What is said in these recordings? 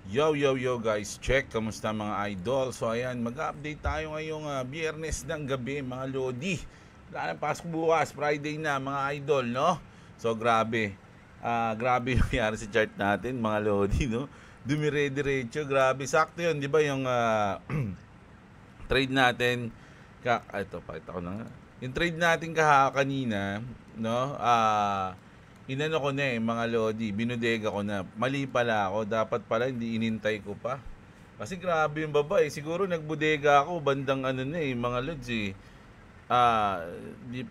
Yo, yo, yo guys, check, kamusta mga idol? So ayan, mag-update tayo ngayong biyernes ng gabi mga lodi. Wala nang pasok bukas, Friday na mga idol, no? So grabe, grabe yung nangyari sa chart natin mga lodi, no? Dumire-diretso, grabe, sakto yun, di ba yung trade natin, ito, pakita ko na nga. Yung trade natin kanina, no? Inano ko na mga lodi, binudega ko na. Mali pala ako, dapat pala hindi inintay ko pa. Kasi grabe yung baba siguro nagbudega ako bandang ano na mga lods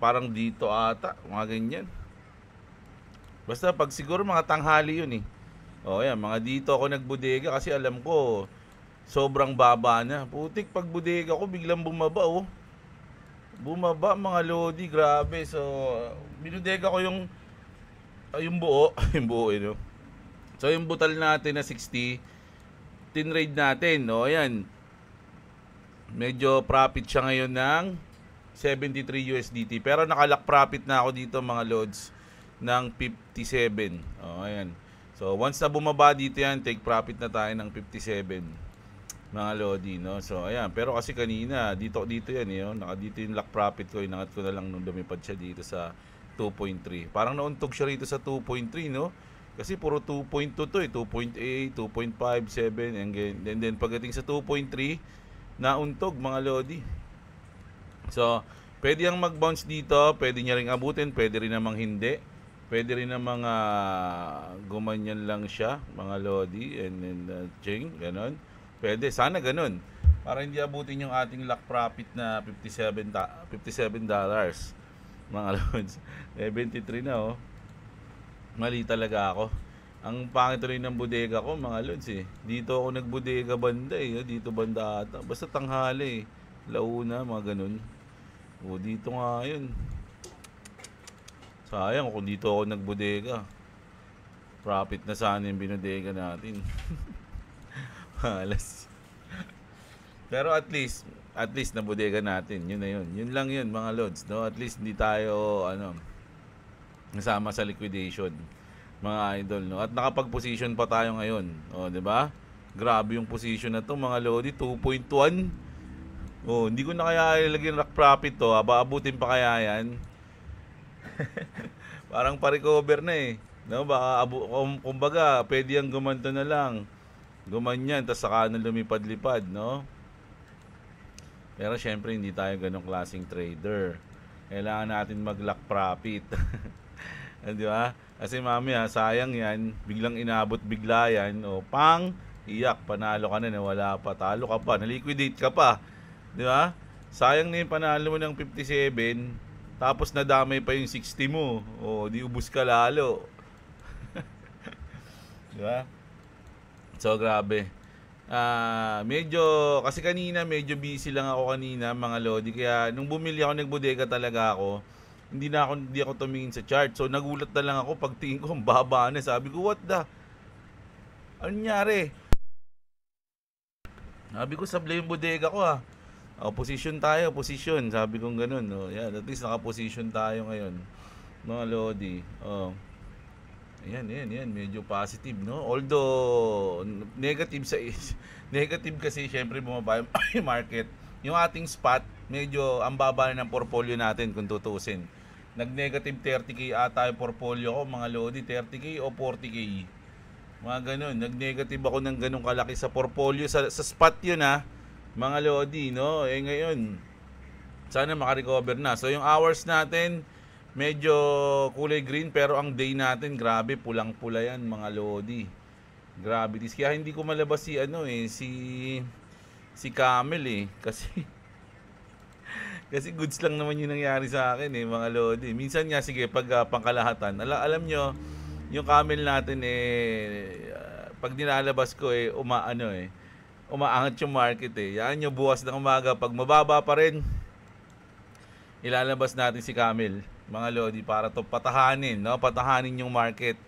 parang dito ata, mga ganyan. Basta pag siguro mga tanghali yun O yan, mga dito ako nagbudega kasi alam ko sobrang baba na. Putik, pag budega ko biglang bumaba Bumaba mga lodi, grabe. So, binudega ko yung buo, yung buo no. So, yung butal natin na 60, tinrade natin, no? Ayan. Medyo profit siya ngayon ng 73 USDT. Pero nakalock profit na ako dito mga lods ng 57. Ayan. So, once na bumaba dito yan, take profit na tayo ng 57 mga lodi, no? So, ayan. Pero kasi kanina, dito yan, dito yung lock profit ko. Inangat ko na lang nung lumipad siya dito sa 2.3. Parang nauntog siya rito sa 2.3, no? Kasi puro 2.2 to 2.8, 2.5, 7, and then pagdating sa 2.3, nauntog mga lodi. So, pwede yang mag-bounce dito, pwede niya ring abutin, pwede rin namang hindi. Pwede rin namang gumanyan lang siya, mga lodi, and then chain, ganon. Pwede, sana ganon. Para hindi abutin yung ating lock profit na $57 mga lods. 73 na Mali talaga ako. Ang pangit rin ng bodega ko mga lods Dito ako nagbodega banda dito banda ata. Basta tanghali Launa, mga ganun. Dito nga yun. Sayang kung dito ako nagbodega. Profit na sana yung binodega natin. Malas. Pero at least na bodega natin. Yun na yun. Yun lang yun mga lods, no? At least hindi tayo nasama sa liquidation mga idol, no? At nakapag-position pa tayo ngayon. 'Di ba? Grabe yung position na to mga lodi, 2.1. Hindi ko na kaya ilagay ng rock profit to. Aabutin pa kaya yan? Parang pa-recover na no? Baka kumbaga, pwede yang gumanto na lang. Gumanyan, tas saka na lumipad-lipad, no? Pero syempre hindi tayo ganong klaseng trader. Kailangan natin mag-lock profit. Di ba? Kasi mamaya sayang yan, biglang inabot bigla yan, pang iyak, panalo ka na, wala pa, talo ka pa, na-liquidate ka pa. Di ba? Sayang na yung panalo mo ng 57, tapos nadamay pa yung 60 mo. Di ubus ka lalo. Di ba? So grabe. Medyo kasi kanina medyo busy lang ako kanina mga lodi, kaya nung bumili ako nagbodega talaga ako, hindi ako tumingin sa chart. So nagulat na lang ako pagtingin ko ang baba na. Sabi ko, what the? Ano nangyari? Sabi ko, sablay yung bodega ko position tayo, position. Sabi ko ganun, no. Yan, at least naka-position tayo ngayon. Mga lodi. Ayan, medyo positive, no? Although negative negative kasi syempre bumaba yung market. Yung ating spot, medyo ang baba na ng portfolio natin kung tutusin. Nag-negative 30k ata yung portfolio ko, mga lodi, 30k o 40k. Mga ganun, nag-negative ako ng ganung kalaki sa portfolio sa spot yun mga lodi, no? Ngayon, sana makarecover na. So yung hours natin medyo kulay green, pero ang day natin grabe pulang-pula yan mga lodi. Grabe this. Kaya hindi ko malabas si Camel kasi goods lang naman yung nangyari sa akin mga lodi. Minsan nga sige pag pangkalahatan, alam nyo yung Camel natin pag nilalabas ko umaangat yung market Yan yung bukas ng umaga, pag mababa pa rin ilalabas natin si Camel mga lodi para to patahanin, no? Patahanin yung market.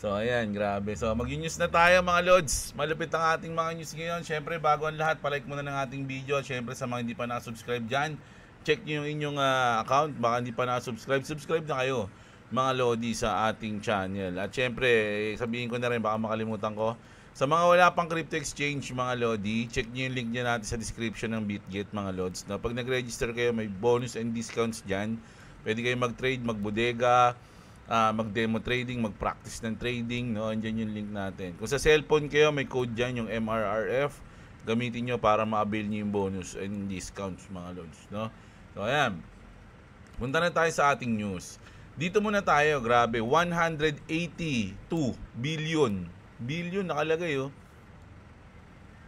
So ayan, grabe. So mag-news na tayo mga lods. Malupit ang ating mga news ngayon. Syempre bago ang lahat, palike muna ng ating video. Syempre sa mga hindi pa na-subscribe dyan, check nyo yung inyong account. Baka hindi pa na-subscribe, subscribe na kayo. mga lodi sa ating channel. At syempre, sabihin ko na rin, baka makalimutan ko. Sa mga wala pang crypto exchange mga lodi, check nyo yung link nyo natin sa description ng BitGet mga lods. No? Pag nag-register kayo, may bonus and discounts dyan. Pwede kayo mag-trade, mag-bodega, mag-demo trading, mag-practice ng trading. No? Andyan yung link natin. Kung sa cellphone kayo, may code dyan, yung MRRF. Gamitin nyo para ma-avail nyo yung bonus and discounts mga lods. No? So ayan, punta na tayo sa ating news. Dito muna tayo, grabe, 182 billion nakalagay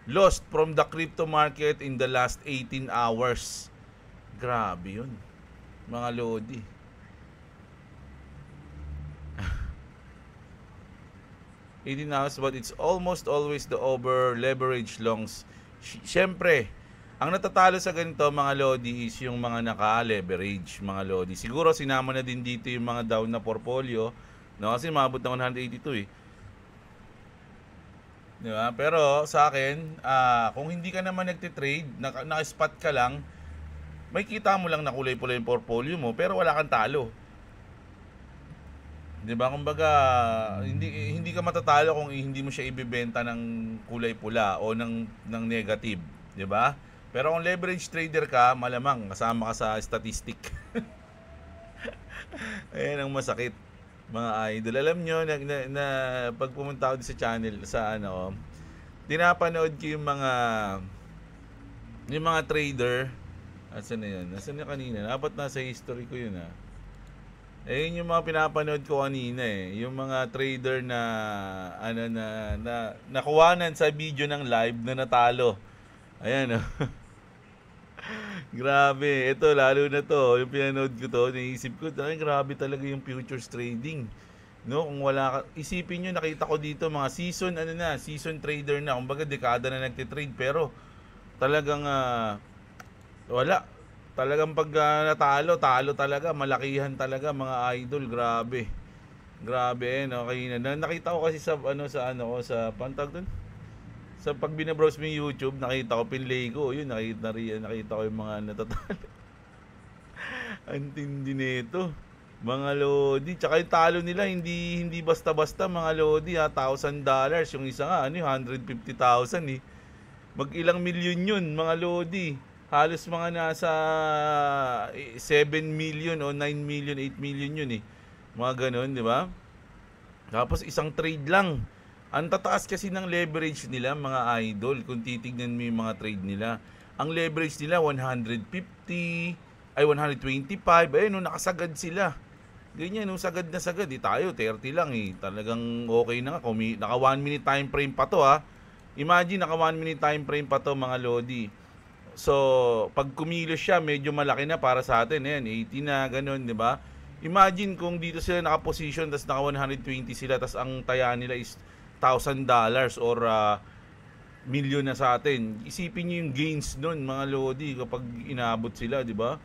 lost from the crypto market in the last 18 hours. Grabe yun, mga lodi. But it's almost always the over leverage longs. Siyempre, ang natatalo sa ganito mga lodi is yung mga naka-leverage mga lodi. Siguro sinama na din dito yung mga down na portfolio, no? Kasi mabot na 182 Diba? Pero sa akin, kung hindi ka naman nagtitrade, naka-spot ka lang, may kita mo lang na kulay-pula yung portfolio mo, pero wala kang talo. Diba? Kumbaga, hindi ka matatalo kung hindi mo siya ibebenta ng kulay pula o ng negative. Diba? Pero kung leverage trader ka, malamang kasama ka sa statistic. Ayan ang masakit, mga idol. Alam nyo, na pag pumunta ako sa channel, sa tinapanood ko yung mga trader. Asan na yun? Asan na kanina? Dapat nasa history ko yun yun yung mga pinapanood ko kanina yung mga trader na nakuwanan sa video ng live na natalo. Ayan Grabe, ito lalo na to, yung pinanood ko to, naisip ko, grabe talaga yung futures trading. No, kung wala ka, isipin niyo, nakita ko dito mga season trader na, kumbaga dekada na nagte-trade, pero talagang wala. Talagang pag natalo, talo talaga, malakihan talaga mga idol, grabe. Grabe no, kaya nakita ko kasi sa pantag doon. Sa pag binabrowse mo yung YouTube, nakita ko pinlay ko, yun nakita ko yung mga natatalo. Antindi nito, mga lodi. Tsaka yung talo nila hindi basta-basta mga lodi $1,000. Yung isa nga 150,000 Mag-ilang milyon yun mga lodi. Halos mga nasa 7 million o 9 million, 8 million yun Mga ganun, di ba? Tapos isang trade lang. Ang tataas kasi ng leverage nila mga idol. Kung titignan mo yung mga trade nila, ang leverage nila 150, 125. Ayun, nakasagad sila. Ganyan, sagad na sagad. Tayo 30 lang Talagang okay na nga. Naka 1 minute time frame pa to Imagine, naka 1 minute time frame pa to mga lodi. So, pag kumilos siya, medyo malaki na para sa atin. Ayan, 80 na, ganun, di ba? Imagine kung dito sila naka-position, tas naka 120 sila, tas ang taya nila is $1,000 or milyon na sa atin. Isipin niyo yung gains nun mga lodi kapag inabot sila, di ba?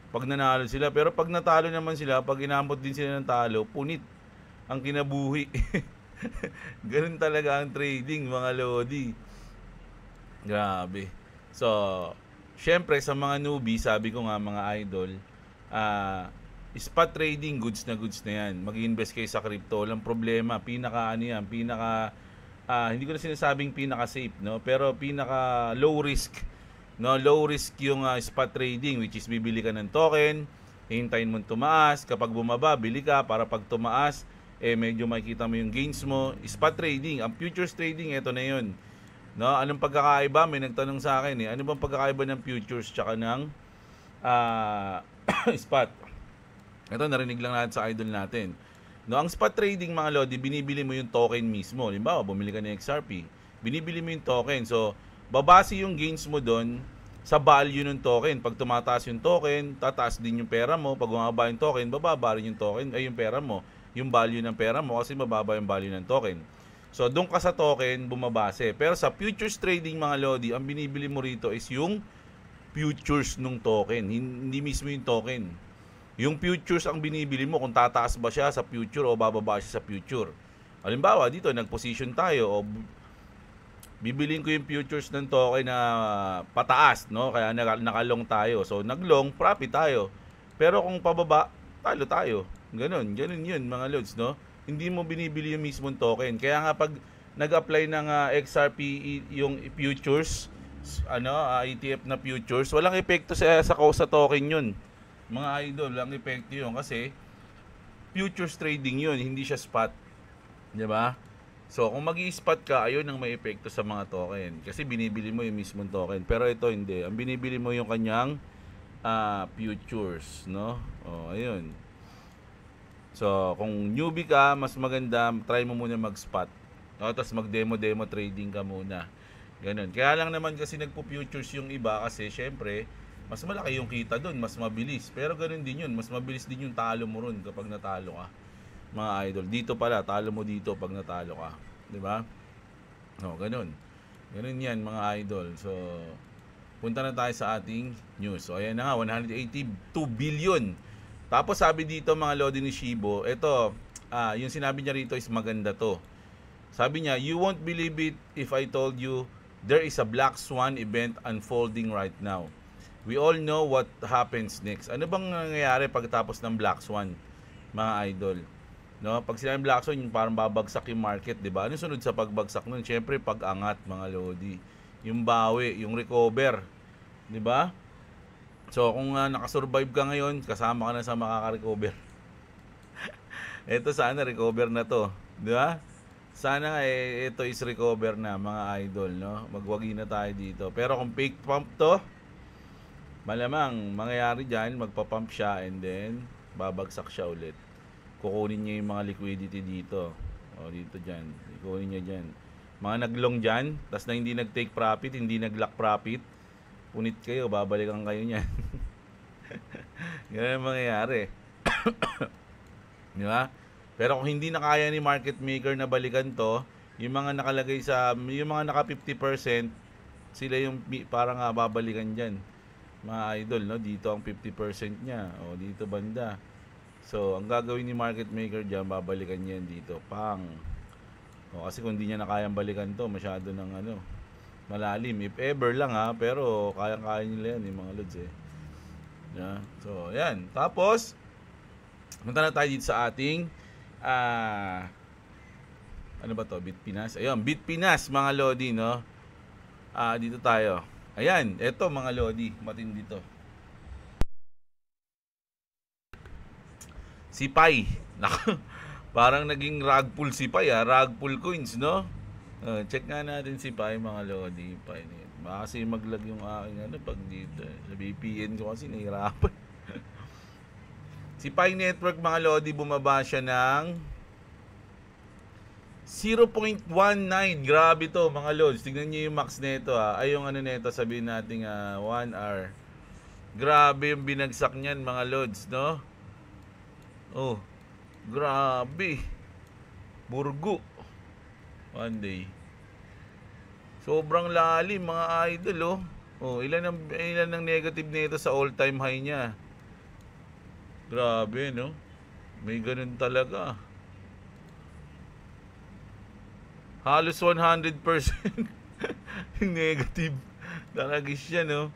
Pag nanalo sila. Pero pag natalo naman sila, pag inabot din sila ng talo, punit ang kinabuhi. Ganun talaga ang trading mga lodi. Grabe. So, syempre sa mga newbie, sabi ko nga mga idol, spot trading, goods na yan. Mag-invest kayo sa crypto, walang problema. Hindi ko na sinasabing pinaka-safe, no? Pero pinaka low risk, no? Low risk yung spot trading, which is bibili ka ng token, hintayin mo tumaas, kapag bumaba, bili ka para pag tumaas, medyo makikita mo yung gains mo. Spot trading, ang futures trading, ito na yun. No, anong pagkakaiba? May nagtanong sa akin ano bang pagkakaiba ng futures tsaka ng spot? Ito, narinig lang natin sa idol natin. No, ang spot trading mga lodi, binibili mo yung token mismo. Halimbawa, bumili ka ng XRP, binibili mo yung token. So, babase yung gains mo doon sa value ng token. Pag tumataas yung token, tataas din yung pera mo. Pag bumaba yung token, bababa rin yung token, yung pera mo. Yung value ng pera mo kasi mababa yung value ng token. So, doon ka sa token, bumabase. Pero sa futures trading mga lodi, ang binibili mo rito is yung futures ng token. Hindi mismo yung token. Yung futures ang binibili mo kung tataas ba siya sa future o bababa siya sa future. Halimbawa, dito, nag-position tayo o bibilin ko yung futures ng token na pataas, no? Kaya nakalong tayo. So, naglong, profit tayo. Pero kung pababa, talo tayo. Ganun yun mga lods, no? Hindi mo binibili yung mismong token. Kaya nga pag nag-apply ng XRP yung futures, ETF na futures, walang epekto sa token yun. Mga idol, walang epekto yun kasi futures trading yun, hindi siya spot. 'Di ba? So, kung magi-spot ka, ayun ang may epekto sa mga token. Kasi binibili mo yung mismong token. Pero ito hindi. Ang binibili mo yung kanyang futures, no? O, ayun. So, kung newbie ka, mas maganda, try mo muna mag-spot. No? Tapos mag-demo trading ka muna. Ganun. Kaya lang naman kasi nagpo-futures yung iba kasi syempre, mas malaki yung kita doon, mas mabilis. Pero ganun din yun, mas mabilis din yung talo mo ron kapag natalo ka. Mga idol, dito pala, talo mo dito pag natalo ka. 'Di ba? No, ganun. Ganun yan mga idol. So, punta na tayo sa ating news. So, ayan na nga, 182 billion. Tapos sabi dito mga Lodi ni Shibo, ito, yung sinabi niya rito is maganda to. Sabi niya, you won't believe it if I told you there is a Black Swan event unfolding right now. We all know what happens next. Ano bang nangyayari pagkatapos ng Black Swan, mga idol? No, pag sinabing Black Swan, yung parang babagsak yung market, 'di ba? Ano sunod sa pagbagsak nun? Syempre pag-angat, mga Lodi. Yung bawi, yung recover, 'di ba? So kung nakasurvive ka ngayon, kasama ka na sa makaka-recover. Ito sana recover na 'to, 'di ba? Sana ito is recover na, mga idol, no? Magwagi na tayo dito. Pero kung fake pump 'to, malamang mangyayari diyan, magpa-pump siya and then babagsak siya ulit. Kukunin niya yung mga liquidity dito. O, dito dyan. Kukunin niya dyan. Mga naglong dyan, tas na hindi nag-take profit, hindi nag-lock profit, punit kayo, babalikan kayo niyan. Ganun ang mangyayari. Di ba? Pero kung hindi na kaya ni market maker na balikan to, yung mga nakalagay yung mga naka 50%, sila yung parang babalikan dyan. Mga idol, no? Dito ang 50% niya. O, dito banda. So, ang gagawin ni market maker dyan, babalikan niya dito. Pang. O, kasi kung di niya na kayang balikan to, masyado ng malalim. If ever lang pero kayang-kaya nila yan, yung mga lods Yeah. So, yan. Tapos, punta na tayo dito sa ating, ano ba to? Bitpinas? Ayun, Bitpinas, mga Lodi, no? Dito tayo. Ayan, eto mga Lodi, matindi to. Si Pai. Parang naging rug pull si Pai, rug pull coins, no? Check nga natin si Pai, mga Lodi. Pai, baka kasi maglag yung aking pag dito. Sa VPN ko kasi nahihirapan. Si Pai Network, mga Lodi, bumaba siya ng 0.19. Grabe to, mga Lods. Tignan niyo yung max nito Ay, yung nito, sabihin natin 1 hour. Grabe yung binagsak niyan, mga Lods, no? Oh, grabe. Burgo. One day. Sobrang lalim, mga idol, ilan ang negative nito sa all-time high niya. Grabe, no? May ganun talaga. Halos 100% negative. Talagis siya, no?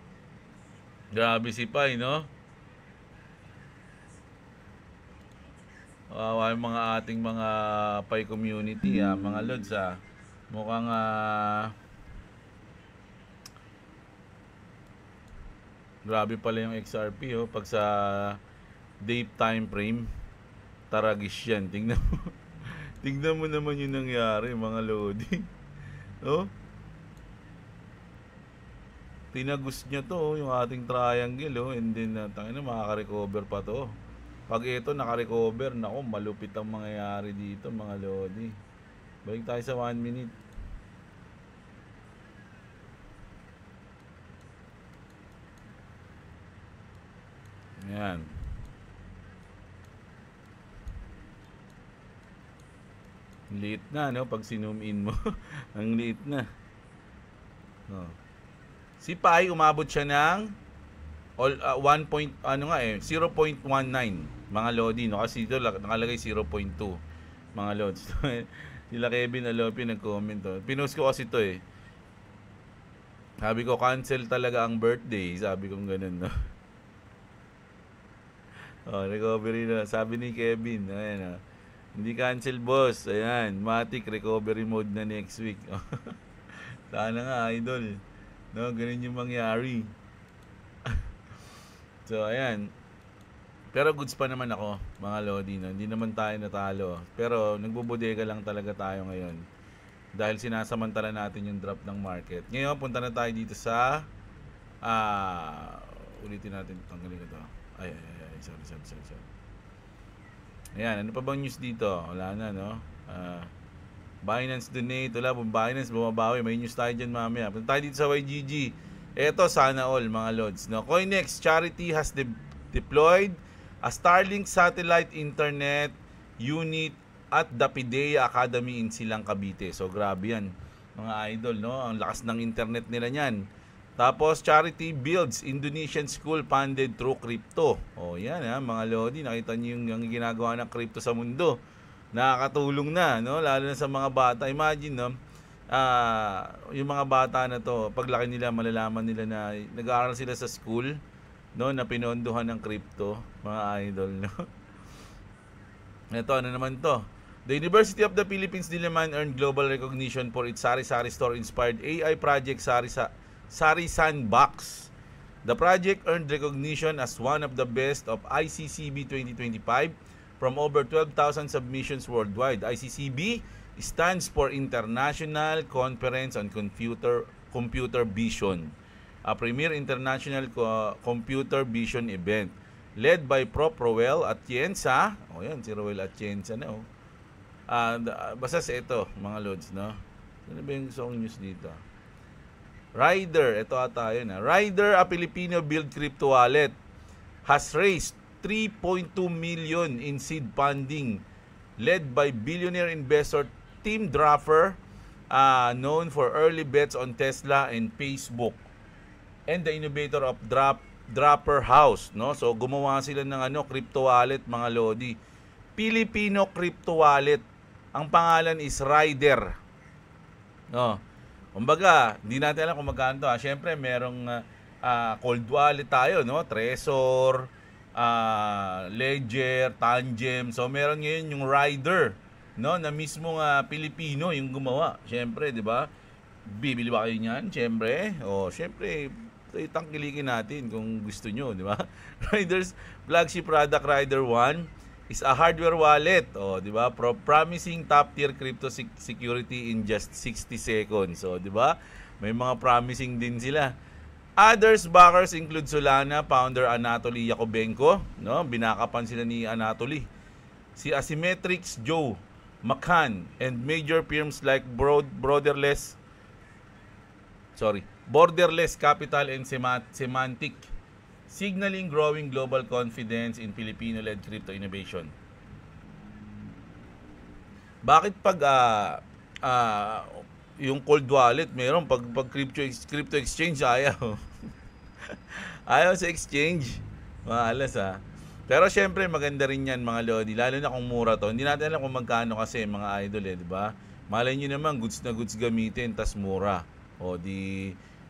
Grabe si Pai, no? Yung mga ating mga Pai community, mga Lods, mukhang grabe pala yung XRP, pag sa day time frame, taragis yan. Tingnan mo. Tingnan mo naman yung nangyari, mga Lodi. Tinagos niya to, yung ating triangle, and then makaka-recover pa to. Pag ito naka-recover, nako, malupit ang mangyayari dito, mga Lodi. Balik tayo sa 1 minute. Ayan. Liit na, no? Pag sinum in mo. Ang liit na. Si Pai, umabot siya ng 0.19, mga Lodi, no? Kasi dito nakalagay 0.2, mga Lods. Sila Kevin Alopi nag-comment to. Pinost ko kasi to Sabi ko, cancel talaga ang birthday. Sabi ko ganun, no? Oh, recovery na. Sabi ni Kevin, ayan, hindi cancel, boss. Ayan, Matic, recovery mode na next week. Sana nga, idol. No, ganun yung mangyari. So, ayan. Pero goods pa naman ako, mga Lodi. No? Hindi naman tayo natalo. Pero nagbubodega lang talaga tayo ngayon. Dahil sinasamantala natin yung drop ng market. Ngayon, punta na tayo dito sa... ulitin natin. Tanggalin ko to. Ay. Sorry. Ayan, ano pa bang news dito? Wala na, no? Binance donate. Wala po, Binance bumabawi. May news tayo dyan mamaya. Punta tayo dito sa YGG. Eto, sana all, mga Lods. No? Coinex Charity has deployed a Starlink satellite internet unit at the PIDEA Academy in Silang Cavite. So grabe yan, mga idol, no? Ang lakas ng internet nila niyan. Tapos charity builds Indonesian school funded through crypto. Oh, yan mga Lodi, nakita niyo yung ginagawa ng crypto sa mundo. Nakakatulong na, no? Lalo na sa mga bata. Imagine, no? Yung mga bata na to, paglaki nila, malalaman nila na nag-aaral sila sa school, no, na pinondohan ng crypto, mga idol, no? Ito, ano naman to? The University of the Philippines Diliman earned global recognition for its Sari-Sari store-inspired AI project Sari Sandbox. The project earned recognition as one of the best of ICCB 2025 from over 12,000 submissions worldwide. ICCB stands for International Conference on Computer Vision, a premier international computer vision event led by Prof. Roel Atienza. O yan, si Roel Atienza na. Basta sa ito, mga Lods, no? Ano ba yung song news dito? Rider, ito ata yun. Rider, a Filipino-built crypto wallet, has raised 3.2 million in seed funding led by billionaire investor Tim Draper, known for early bets on Tesla and Facebook, and the innovator of Draper House, no? So gumawa sila ng crypto wallet, mga Lodi. Filipino crypto wallet. Ang pangalan is Rider. No. Kumbaga, hindi natin alam kung magkano to. Siyempre, merong cold wallet tayo, no? Trezor, Ledger, Tangem. So meron ngayon yung Rider, no? Na mismong Pilipino yung gumawa. Siyempre, 'di ba? Bibili ba kayo niyan? Siyempre. Siyempre, tangkilikin natin kung gusto nyo, di ba? Rider's flagship product, Rider 1, is a hardware wallet, di ba? Promising top-tier crypto security in just 60 seconds. So, di ba? May mga promising din sila. Others backers include Solana founder Anatoly Yakobenko, no? Binakapan sila ni Anatoly. Si Asymmetrics Joe McCann and major firms like Borderless Capital and Semantic, signaling growing global confidence in Filipino-led crypto innovation. Bakit pag yung cold wallet meron, pag crypto exchange ayaw? Ayaw sa exchange. Maalas Pero syempre maganda rin yan, mga Lodi, lalo na kung mura to. Hindi natin alam kung magkano kasi, mga idol, di ba? Malay nyo naman, goods na goods gamitin, tas mura.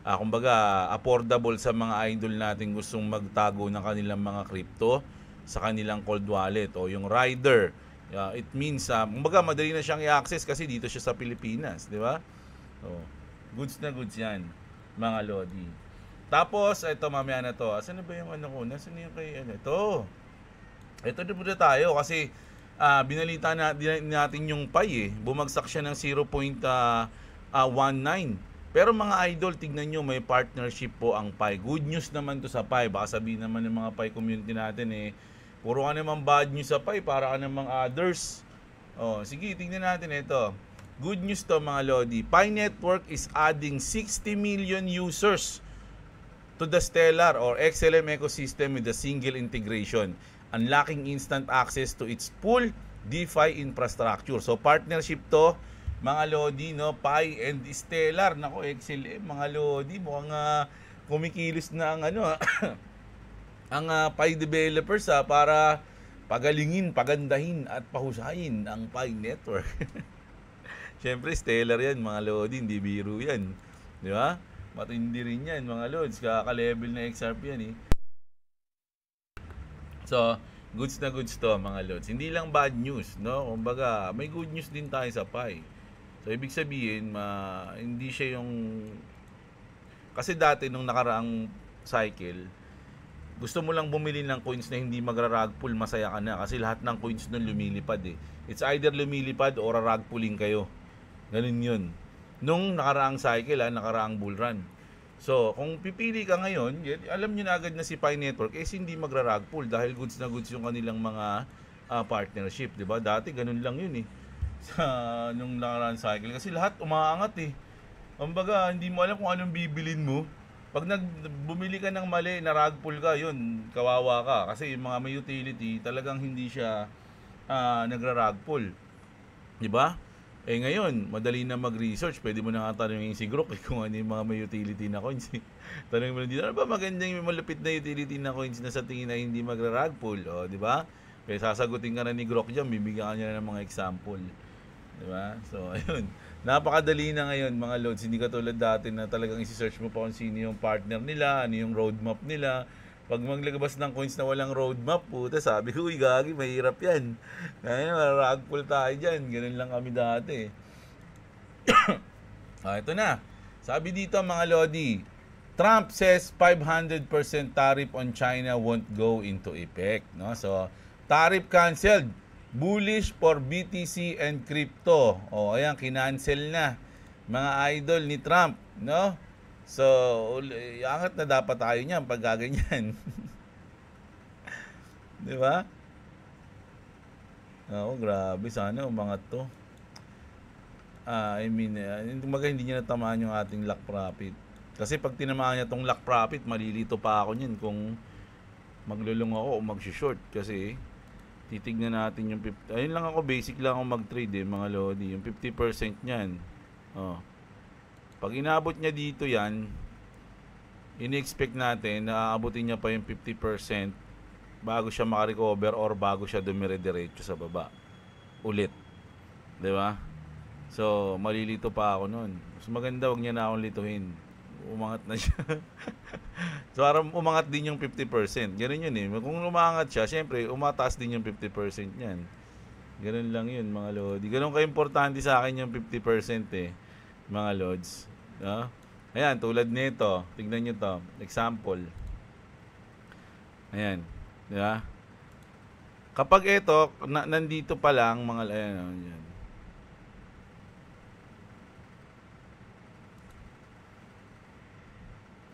Kumbaga, affordable sa mga idol natin gustong magtago ng kanilang mga crypto sa kanilang cold wallet. Yung Rider, it means, kumbaga, madali na siyang i-access kasi dito siya sa Pilipinas, di ba? Goods na goods yan, mga Lodi. Tapos, ito mamaya na to. Asan na ba yung ko? Nasaan na yung kay Ito na po na tayo kasi binalita natin yung PAI Bumagsak siya ng 0.19. Pero mga idol, tignan nyo, may partnership po ang PAI. Good news naman to sa PAI. Baka sabihin naman ng mga PAI community natin puro ka naman bad news sa PAI para ka namang others. Sige, tignan natin ito. Good news to, mga Lodi. PAI Network is adding 60 million users to the Stellar or XLM ecosystem with a single integration, unlocking instant access to its full DeFi infrastructure. So partnership to, mga Lodi, no? PAI and Stellar. Nako, XLM, mga Lodi, mukhang kumikilos na ang ang PAI developers para pagalingin, pagandahin at pahusayin ang PAI network. Siyempre, Stellar yan, mga Lodi, hindi biro yan. Di ba? Matindi rin yan, mga Lods. Kaka-level na XRP yan So, goods na goods to mga lods. Hindi lang bad news, no? Kumbaga, may good news din tayo sa pie. So, ibig sabihin, hindi siya yung... Kasi dati, nung nakaraang cycle, gusto mo lang bumili ng coins na hindi magra-rug pull, masaya ka na. Kasi lahat ng coins nun lumilipad eh. It's either lumilipad or rug pulling kayo. Ganun yun. Nung nakaraang cycle, nakaraang bull run. So, kung pipili ka ngayon, alam nyo na agad na si Pi Network hindi magra-rug pull dahil goods na goods yung kanilang mga partnership, 'di ba? Dati ganun lang 'yun eh. Sa nung nakaraang cycle kasi lahat umaangat eh. Kumbaga, hindi mo alam kung anong bibilin mo. Pag bumili ka ng mali na rug pull ka, 'yun, kawawa ka kasi yung mga may utility talagang hindi siya nagra-rug pull. 'Di ba? Ngayon, madali na mag-research. Pwede mo na nga tanongin si Grok kung ano yung mga may utility na coins. Tanongin mo lang dito, ano ba magandang yung malupit na utility na coins na sa tingin na hindi magra-rug pull? O, di ba? Kaya sasagutin ka na ni Grok dyan, bibigyan ka niya na ng mga example. Di ba? So, ayun. Napakadali na ngayon, mga loads. Hindi katulad dati na talagang isi-search mo pa kung sino yung partner nila, ano yung roadmap nila. Pag maglagabas ng coins na walang roadmap, puta, sabi ko, uy, gagi, mahirap yan. Kaya marag pull tayo dyan. Ganun lang kami dati. Ito na. Sabi dito, mga lodi, Trump says 500% tariff on China won't go into effect. No? So, tariff canceled. Bullish for BTC and crypto. O, ayan, kinancel na. Mga idol ni Trump, no? So, angat na dapat tayo niyan pag gaganyan. Di ba? Oo, grabe. Sana umangat to. Hindi niya natamaan yung ating lock profit. Kasi pag tinamaan niya tong lock profit, malilito pa ako niyan kung maglulong ako o mag-short. Kasi, titignan natin yung 50. Ayun lang ako, basic lang ako mag-trade mga lodi. Yung 50% niyan. Oh. Pag inabot niya dito yan, ini-expect natin na aabutin niya pa yung 50% bago siya makarecover or bago siya dumire-diretso sa baba. Ulit. Diba? So, malilito pa ako nun. Mas maganda, wag niya na akong lituhin. Umangat na siya. So, parang umangat din yung 50%. Ganun yun eh. Kung umangat siya, syempre, umataas din yung 50% niyan. Ganun lang yun, mga lodi. Ganun ka-importante sa akin yung 50% eh, mga lods. Ayan, tulad nito. Tignan nyo to. Example. Ayan. Diba? Kapag ito, nandito pa lang, mga, ayan.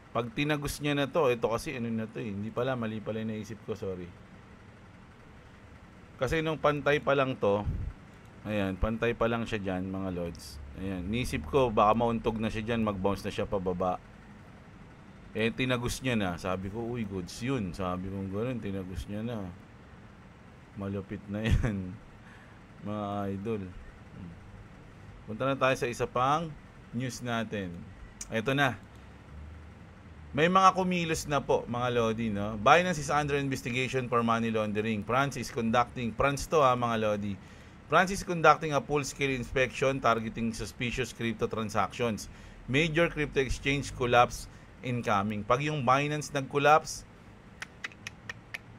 Pag tinagos niya na to, ito kasi ano na to eh. Hindi pala, mali pala yung naisip ko, sorry. Kasi nung pantay pa lang to, ayan, pantay pa lang siya dyan, mga lods. Ayan, naisip ko, baka mauntog na siya dyan, mag-bounce na siya pababa. Tinagos niya na. Sabi ko, uy, goods yun. Sabi ko, gano'n, tinagos niya na. Malupit na yan, mga idol. Punta na tayo sa isa pang news natin. Ito na. May mga kumilos na po, mga lodi, no? Binance is under investigation for money laundering. France is conducting a full-scale inspection targeting suspicious crypto transactions. Major crypto exchange collapse incoming. Pag yung Binance nag-collapse,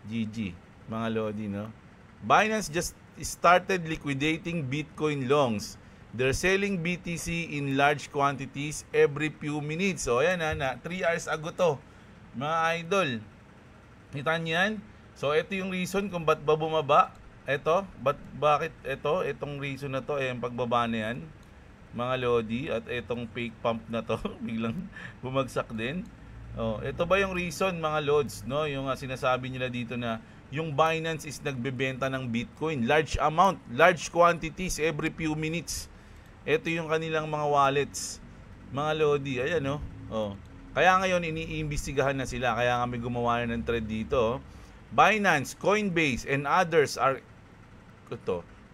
GG, mga lodi, no? Binance just started liquidating Bitcoin longs. They're selling BTC in large quantities every few minutes. So, ayan na 3 hours ago to, mga idol. Kita niyo yan? So, ito yung reason kung ba't ba bumaba. Ito, bakit ito? Itong reason na to, yung pagbaba na yan, mga lodi. At itong fake pump na to, biglang bumagsak din. Oh, ito ba yung reason, mga lods, no? Yung sinasabi nila dito na yung Binance is nagbebenta ng Bitcoin. Large amount, large quantities every few minutes. Ito yung kanilang mga wallets, mga lodi. Ayan, no? Oh. Kaya ngayon, iniimbestigahan na sila. Kaya kami gumawa na ng thread dito. Binance, Coinbase, and others are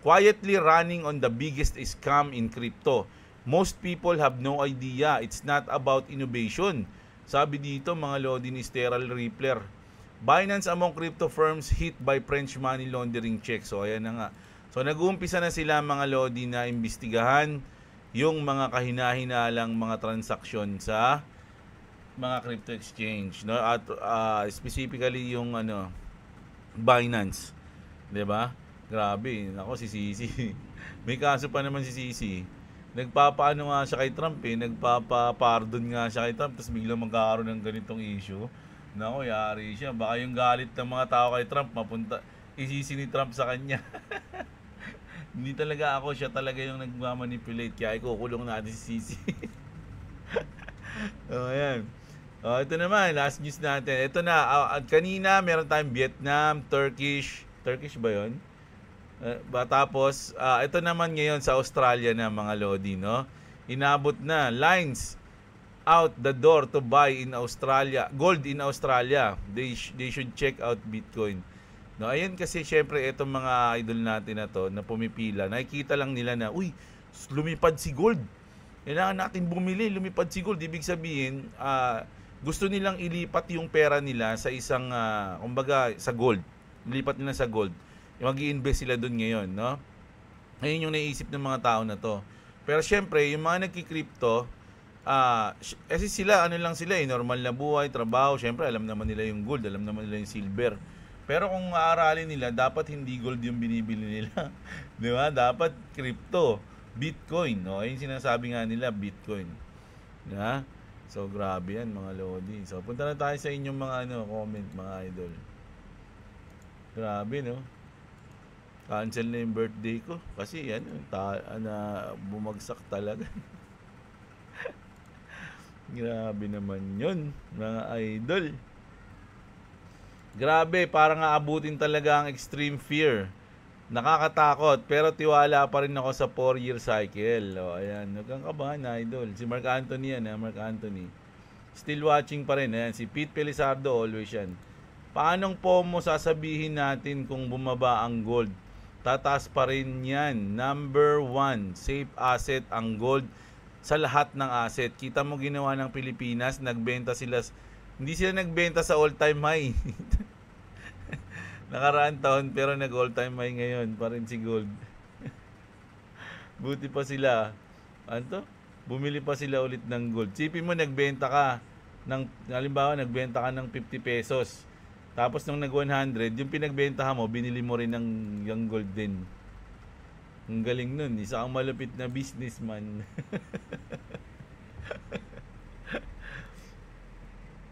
quietly running on the biggest scam in crypto. Most people have no idea. It's not about innovation. Sabi dito, mga lodi ni Steral Rippler. Binance among crypto firms hit by French money laundering check. So, ayan na nga. So, nag-uumpisa na sila, mga lodi, na imbestigahan yung mga kahina-hinalang mga transaksyon sa mga crypto exchange, no? At specifically yung Binance. 'Di ba? Grabe, nako si Sisi. May kaso pa naman si Sisi. Nagpapaano nga siya kay Trump eh, nagpapa-pardon nga siya kay Trump tapos biglang magkakaroon ng ganitong issue. Nako, yari siya. Baka yung galit ng mga tao kay Trump mapunta isisi ni Trump sa kanya. Hindi talaga ako, siya talaga yung nagmamanipulate kaya ikukulong natin si Sisi. Oh, ayan. Oh, ito naman, last news natin. Ito na, kanina meron tayong Vietnam, Turkish ba 'yon? Tapos, ito naman ngayon sa Australia na mga Lodi, no? Inabot na lines out the door to buy in Australia, gold in Australia. They should check out Bitcoin. No, ayun kasi syempre itong mga idol natin na to na pumipila, nakikita lang nila na, uy, lumipad si gold. Kailangan natin bumili, lumipad si gold. Ibig sabihin, gusto nilang ilipat yung pera nila sa isang, kumbaga, sa gold. Ilipat nila sa gold. Mag-i-invest sila dun ngayon, no? Ayun yung naisip ng mga tao na to. Pero syempre, yung mga nagki-crypto, kasi sila, ano lang sila normal na buhay, trabaho, syempre alam naman nila yung gold, alam naman nila yung silver. Pero kung aaralin nila, dapat hindi gold yung binibili nila. Di ba? Dapat crypto, Bitcoin, no? Ayun sinasabi nga nila, Bitcoin. Diba? So, grabe yan, mga Lodi. So, punta na tayo sa inyong mga comment, mga idol. Grabe, no? Cancel na yung birthday ko. Kasi, bumagsak talaga. Grabe naman yun, mga idol. Grabe, parang aabutin talaga ang extreme fear. Nakakatakot, pero tiwala pa rin ako sa 4-year cycle. O, ayan, huwag kang kabahan, idol. Si Mark Anthony yan, Mark Anthony. Still watching pa rin, ayan. Si Pete Pelizardo, always yan. Paanong po mo sasabihin natin kung bumaba ang gold? Tataas pa rin yan. Number 1, safe asset ang gold sa lahat ng asset. Kita mo ginawa ng Pilipinas, nagbenta sila, hindi sila nagbenta sa all-time high. Nakaraan taon pero nag all-time high ngayon pa rin si gold. Buti pa sila. Bumili pa sila ulit ng gold. Sipin mo nagbenta ka halimbawa nagbenta ka ng 50 pesos. Tapos nung nag 100, yung pinagbentahan mo, binili mo rin ng yung gold din. Ang galing nun. Isa kang malupit na businessman.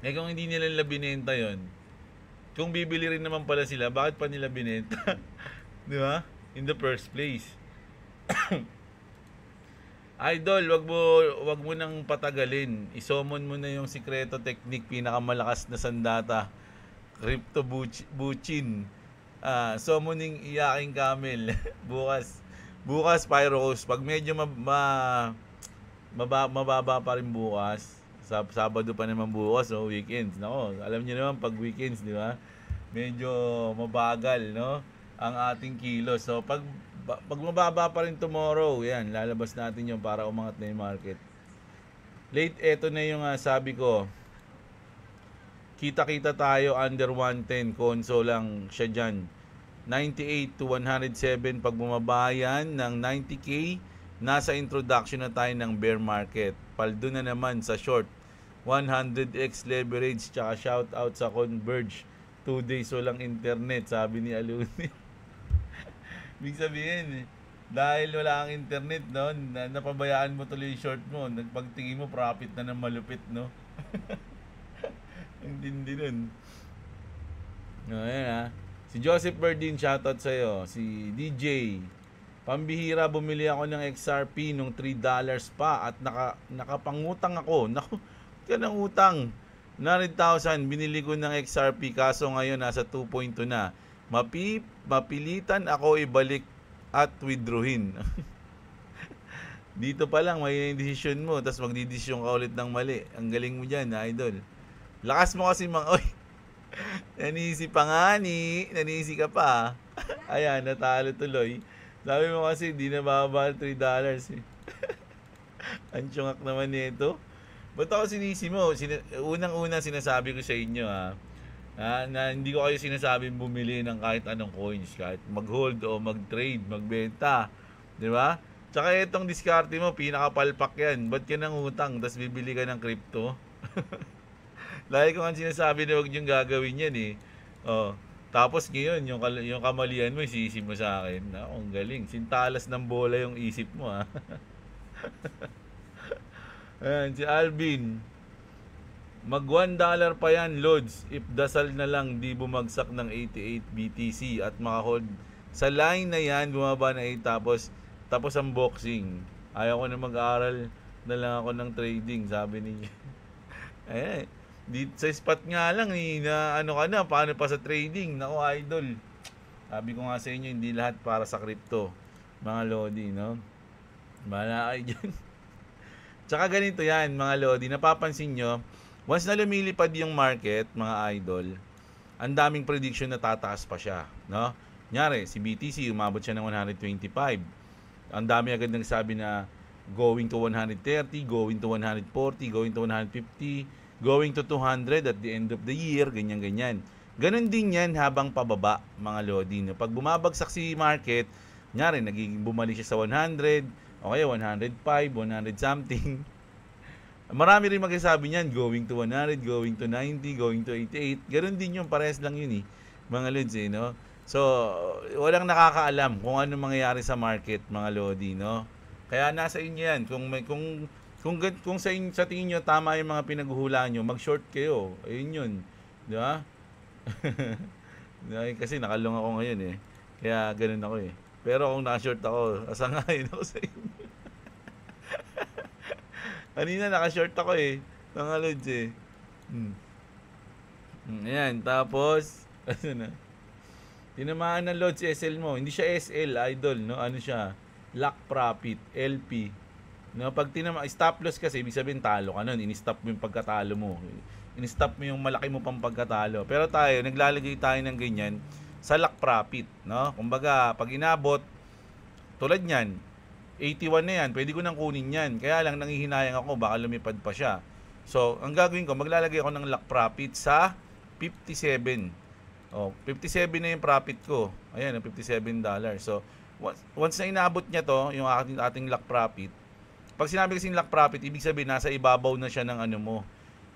Kung hindi nila binenta yon, kung bibili rin naman pala sila, bakit pa nila binenta? Di ba? In the first place. Idol, wag mo nang patagalin. Isomon mo na yung sikreto technique, pinakamalakas na sandata. Crypto Buchin. Summoning iyaking camel. Bukas Pyros. Pag medyo mababa pa rin bukas, Sabado pa naman bukas, no? Weekends. Nako, alam niyo naman pag weekends, di ba? Medyo mabagal, no? Ang ating kilos. So, pag mababa pa rin tomorrow, yan, lalabas natin yung para umangat na yung market. Late, eto na yung sabi ko. Kita-kita tayo under 110. Konso lang siya dyan. 98 to 107 pag bumaba yan ng 90k. Nasa introduction na tayo ng bear market. Paldo na naman sa short. 100x leverage tsaka shout out sa Converge. 2 days walang internet, sabi ni Aluni. Ibig sabihin, dahil wala kang internet, no, napabayaan mo tuloy yung short mo. Nagpagtingin mo, profit na ng malupit, no? Ang dindi nun. Ayan, si Joseph Berdin, shoutout sa'yo. Si DJ, pambihira, bumili ako ng XRP nung $3 pa at nakapangutang ako. Naku, ka ng utang. 900,000 binili ko ng XRP kaso ngayon nasa 2.2 na. Mapilitan ako ibalik at withdrawin. Dito pa lang may decision mo tapos magdidesisyon ka ulit ng mali. Ang galing mo dyan, idol. Lakas mo kasi oy. Nanisi pa nga nanisi ka pa. Ayan, natalo tuloy. Sabi mo kasi di na bababa $3 eh. Ang tiyungak naman nito. Ba't ako sinisi mo? Unang-una sinasabi ko sa inyo na hindi ko kayo sinasabing bumili ng kahit anong coins, kahit mag-hold o mag-trade, magbenta. Di ba? Tsaka itong diskarte mo, pinakapalpak yan. Ba't ka nang utang, tapos bibili ka ng crypto? Lagi ko nga sinasabi na huwag niyong gagawin yan eh. Oh. Tapos ngayon, yung kamalian mo, isisi mo sa akin. Ang galing. Sintalas ng bola yung isip mo, ha. Ayan, si Alvin. Mag $1 pa yan, Lods. If dasal na lang di bumagsak ng 88 BTC at makahold sa line na yan, bumaba na 8 tapos ang boxing. Ayaw ko na mag-aaral na lang ako ng trading, sabi niya. Eh, sa spot nga lang na ano ka na, paano pa sa trading? Nako, idol. Sabi ko nga sa inyo, hindi lahat para sa crypto, mga lodi, no? Bahala kayo dyan. Tsaka ganito yan, mga lodi, napapansin nyo, once na lumilipad yung market, mga idol, ang daming prediction na tataas pa siya, no? Kunyari, si BTC, umabot siya ng 125. Ang dami agad nagsabi na going to 130, going to 140, going to 150, going to 200 at the end of the year, ganyan-ganyan. Ganon din yan habang pababa, mga lodi. No? Pag bumabagsak si market, kunyari, nagiging bumalik siya sa 100, okay, 105, 100 something. Marami rin magsasabi niyan, going to 100, going to 90, going to 88. Ganon din yun, parehas lang yun mga lods no? So, walang nakakaalam kung ano mangyayari sa market, mga lodi, no? Kaya nasa inyo yan. Kung sa tingin nyo tama yung mga pinaghuhulaan nyo, mag-short kayo. Ayun yun. Di ba? Kasi nakalong ako ngayon Kaya ganun ako Pero kung naka-short ako, asangayin ako sa inyo. Kanina naka-short ako mga lods Ayan, tapos, ano na? Tinamaan ng loads SL mo. Hindi siya SL, idol, no? Ano siya? Lock profit, LP. No, pag stop loss kasi ibig sabihin talo ka nun. Ini-stop mo yung pagkatalo mo. Ini-stop mo yung malaki mo pang pagkatalo. Pero tayo, naglalagay tayo ng ganyan sa lock profit, no? Kumbaga, pag inabot tulad niyan, 81 na yan, pwede ko nang kunin yan. Kaya lang nanghihinayang ako, baka lumipad pa siya. So, ang gagawin ko, maglalagay ako ng lock profit sa 57. 57 na yung profit ko. Ayan, $57. So, once na inabot niya to, yung ating lock profit, pag sinabi kasing lock profit, ibig sabihin, nasa ibabaw na siya ng ano mo.